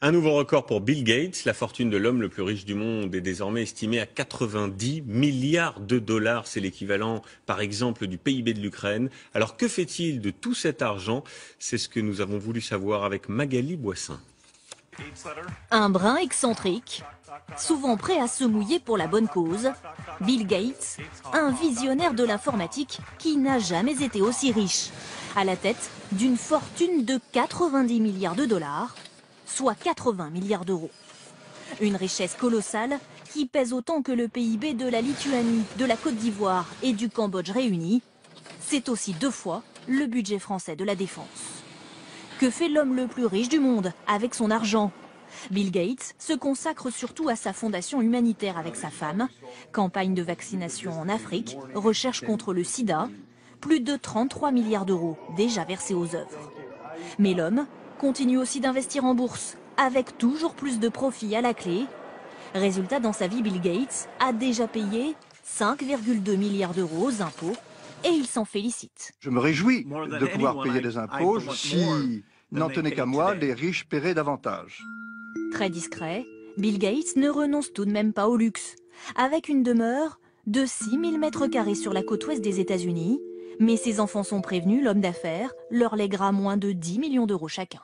Un nouveau record pour Bill Gates. La fortune de l'homme le plus riche du monde est désormais estimée à 90 milliards de dollars. C'est l'équivalent, par exemple, du PIB de l'Ukraine. Alors que fait-il de tout cet argent? C'est ce que nous avons voulu savoir avec Magali Boissin. Un brin excentrique, souvent prêt à se mouiller pour la bonne cause, Bill Gates, un visionnaire de l'informatique qui n'a jamais été aussi riche, à la tête d'une fortune de 90 milliards de dollars, soit 80 milliards d'euros. Une richesse colossale qui pèse autant que le PIB de la Lituanie, de la Côte d'Ivoire et du Cambodge réunis. C'est aussi 2 fois le budget français de la défense. Que fait l'homme le plus riche du monde avec son argent? Bill Gates se consacre surtout à sa fondation humanitaire avec sa femme. Campagne de vaccination en Afrique, recherche contre le sida, plus de 33 milliards d'euros déjà versés aux œuvres. Mais l'homme continue aussi d'investir en bourse, avec toujours plus de profits à la clé. Résultat, dans sa vie, Bill Gates a déjà payé 5,2 milliards d'euros aux impôts et il s'en félicite. Je me réjouis de pouvoir payer des impôts. Si n'en tenait qu'à moi, les riches paieraient davantage. Très discret, Bill Gates ne renonce tout de même pas au luxe, avec une demeure de 6000 mètres carrés sur la côte ouest des États-Unis. Mais ses enfants sont prévenus, l'homme d'affaires leur lèguera moins de 10 millions d'euros chacun.